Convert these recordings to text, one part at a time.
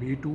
B2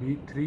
B3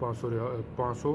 500